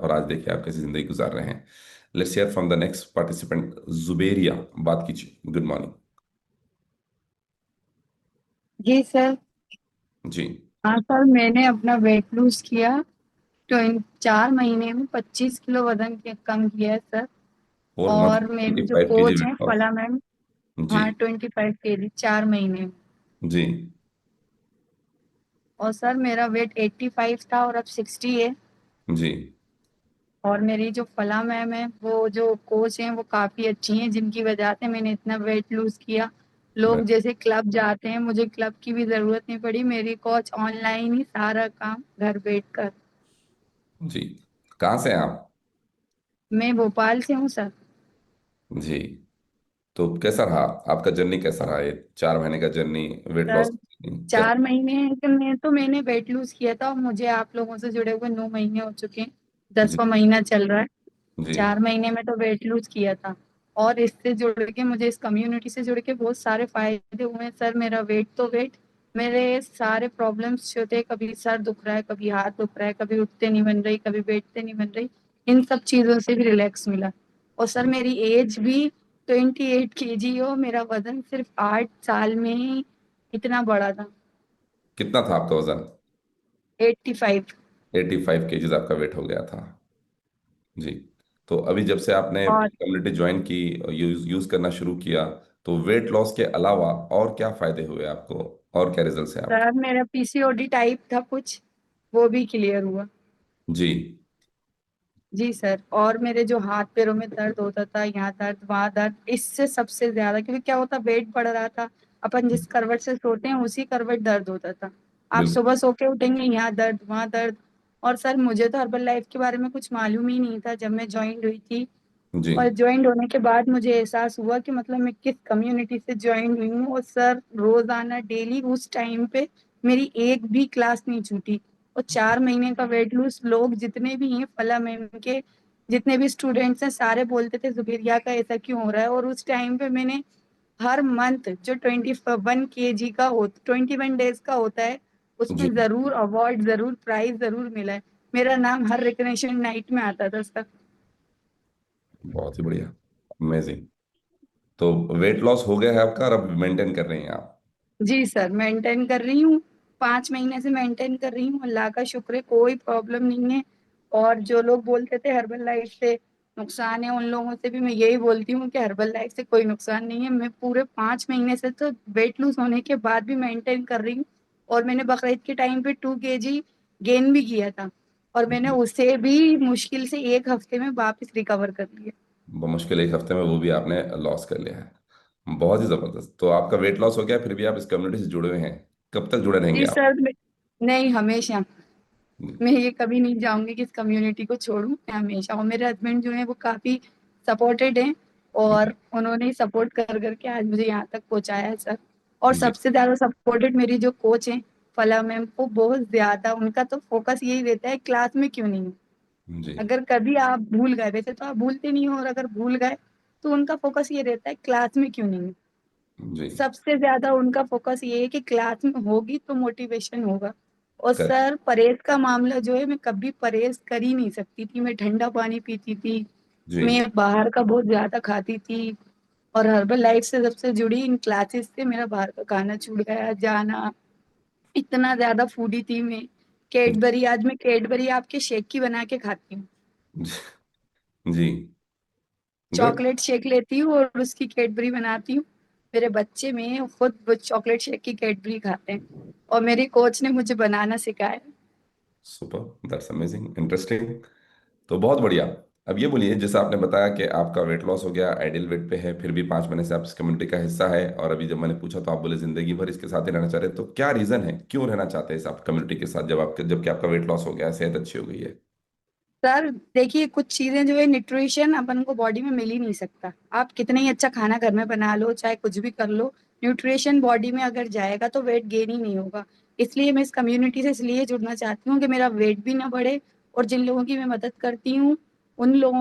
और आज देखिए आप कैसी जिंदगी गुजार रहे हैं। Let's hear from the next participant. Zuberia, बात कीजिए। Good morning. जी सर। जी। हाँ सर, मैंने अपना वेट लूज किया। 4 महीने में 25 किलो वजन कम किया है सर। 4 मंथ और मेरी जो 25 kg कोच वेट है लॉस। फला मैम। जी। हाँ, 25 kg 4 महीने में। जी। और सर मेरा वेट 85 था और अब 60 है। जी। और मेरी जो फला मैम है, वो जो कोच हैं वो काफी अच्छी हैं, जिनकी वजह से मैंने इतना वेट लूज किया। लोग ब- जैसे क्लब जाते हैं, मुझे क्लब की भी जरूरत नहीं पड़ी। मेरी कोच ऑनलाइन ही सारा काम घर बैठ कर। जी। कहाँ से हैं आप? मैं भोपाल से हूँ सर। जी। तो कैसा रहा आपका जर्नी, कैसा रहा ये 4 महीने का जर्नी, वेट लॉस सर, कैसा? 4 महीने के में तो मैंने वेट लूज किया था, और मुझे आप लोगों से जुड़े हुए 9 महीने हो चुके हैं। जी। 10वां महीना चल रहा है। जी। 4 महीने में तो वेट लूज किया था। और इससे जुड़ के, मुझे इस कम्युनिटी से जुड़ के बहुत सारे फायदे हुए हैं सर। मेरा वेट तो वेट, मेरे सारे प्रॉब्लम्स जो थे, कभी सर दुख रहा है, कभी हाथ दुख रहा है, कभी उठते नहीं बन रही, कभी बैठते नहीं बन रही, इन सब चीजों से भी रिलैक्स मिला। और सर मेरी एज भी 28 kg हो, मेरा वजन सिर्फ 8 साल में ही इतना बड़ा था। कितना था आपका वजन? 85। 85 kg आपका वेट हो गया था। जी। तो अभी जब से आपने और कम्युनिटी ज्वाइन की और यूज यूज करना शुरू किया, तो वेट लॉस के अलावा और क्या फायदे हुए आपको, और क्या रिजल्ट्स हैं आपके? सर मेरा पीसीओडी टाइप था कुछ, वो भी क्लियर हुआ। जी। जी सर। और मेरे जो हाथ पैरों में दर्द होता था, यहाँ दर्द वहाँ दर्द, इससे सबसे ज्यादा, क्योंकि क्या होता, वेट बढ़ रहा था, अपन जिस करवट से सोते हैं उसी करवट दर्द होता था। आप बिल्कुल। सुबह सो के उठेंगे, यहाँ दर्द वहाँ दर्द। और सर मुझे तो हर्बल लाइफ के बारे में कुछ मालूम ही नहीं था जब मैं ज्वाइन हुई थी। जी। और ज्वाइन होने के बाद मुझे एहसास हुआ कि मतलब मैं किस कम्युनिटी से ज्वाइन हुई हूँ। और सर रोजाना डेली उस टाइम पे मेरी एक भी क्लास नहीं छूटी। और 4 महीने का वेट लूज, लोग जितने भी हैं फला मैम के, जितने भी स्टूडेंट्स हैं, सारे बोलते थे जुबेरिया का ऐसा क्यों हो रहा है। और उस टाइम पे मैंने हर मंथ जो 21 kg का हो, 21 डेज का होता है, जी। उसमें जरूर अवार्ड, जरूर प्राइज जरूर मिला है। मेरा नाम हर रिकग्निशन नाइट में आता था सर। बहुत ही बढ़िया। अमेजिंग। तो वेट लॉस हो गया है आपका और अब मेंटेन कर रही हैं आप? जी सर, मेंटेन कर रही हूँ। 5 महीने से मेंटेन कर रही हूँ, अल्लाह का शुक्र है, कोई प्रॉब्लम नहीं है। और जो लोग बोलते थे हर्बल लाइफ से नुकसान है, उन लोगों से भी मैं यही बोलती हूँ कि हर्बल लाइफ से कोई नुकसान नहीं है। मैं पूरे 5 महीने से तो वेट लूज होने के बाद भी मेंटेन कर रही हूँ। और मैंने बकरीद के टाइम पे 2 kg गेन भी किया था। और मैंने जी। उसे भी मुश्किल से एक हफ्ते में वापस रिकवर कर लिया। मुश्किल एक हफ्ते में वो भी आपने लॉस कर लिया है। बहुत ही जबरदस्त। तो आपका वेट लॉस हो गया, फिर भी आप इस कम्युनिटी से जुड़े हुए हैं। कब तक जुड़े रहेंगे जी आप? सर। नहीं, हमेशा। जी। मैं ये कभी नहीं चाहूंगी कि इस कम्युनिटी को छोड़ूं, मैं हमेशा। और मेरे हस्बैंड जो हैं वो काफी सपोर्टेड हैं। जी। और उन्होंने सपोर्ट कर करके आज मुझे यहाँ तक पहुंचाया है सर। और जी। सबसे ज्यादा सपोर्टेड मेरी जो कोच हैं फला मैम, वो बहुत ज्यादा, उनका तो फोकस यही रहता है, क्लास में क्यों नहीं हो। जी। अगर कभी आप भूल गए, वैसे तो आप भूलते नहीं हो, और अगर भूल गए तो उनका फोकस ये रहता है, क्लास में क्यों नहीं हो। जी। सबसे ज्यादा उनका फोकस ये है कि क्लास में होगी तो मोटिवेशन होगा। और कर। सर परहेज का मामला जो है, मैं कभी परहेज कर ही नहीं सकती थी। मैं ठंडा पानी पीती थी, जी। मैं बाहर का बहुत ज्यादा खाती थी। और हर्बल लाइफ से जब से जुड़ी, इन क्लासेस से मेरा बाहर का खाना छूट गया, जाना। इतना ज्यादा फूडी थी मैं। कैडबरी, आज मैं कैडबरी आपके शेक की बना के खाती हूँ। जी। गुड। चॉकलेट शेक लेती हूँ और उसकी कैडबरी बनाती हूँ। मेरे बच्चे में खुद वो चॉकलेट शेक की कैडबरी खाते हैं, और मेरी कोच ने मुझे बनाना सिखाया। सुपर। That's amazing, interesting. तो बहुत बढ़िया। अब ये बोलिए, जैसे आपने बताया कि आपका वेट लॉस हो गया, आइडियल वेट पे है, फिर भी 5 महीने से आप इस कम्युनिटी का हिस्सा है, और अभी जब मैंने पूछा तो आप बोले जिंदगी भर इसके साथ ही रहना चाह रहे हैं। तो क्या रीजन है, क्यों रहना चाहते हैं इस आप कम्युनिटी के साथ, जब आप जबकि आपका वेट लॉस हो गया, सेहत अच्छी हो गई है? सर देखिए, कुछ चीजें जो है, न्यूट्रिशन अपन को बॉडी में मिल ही नहीं सकता। आप कितना ही अच्छा खाना घर में बना लो, चाहे कुछ भी कर लो, न्यूट्रिशन बॉडी में अगर जाएगा तो वेट गेन ही नहीं होगा। इसलिए मैं इस कम्युनिटी से इसलिए जुड़ना चाहती हूँ कि मेरा वेट भी ना बढ़े, और जिन लोगों की मैं मदद करती हूँ, उन लोगों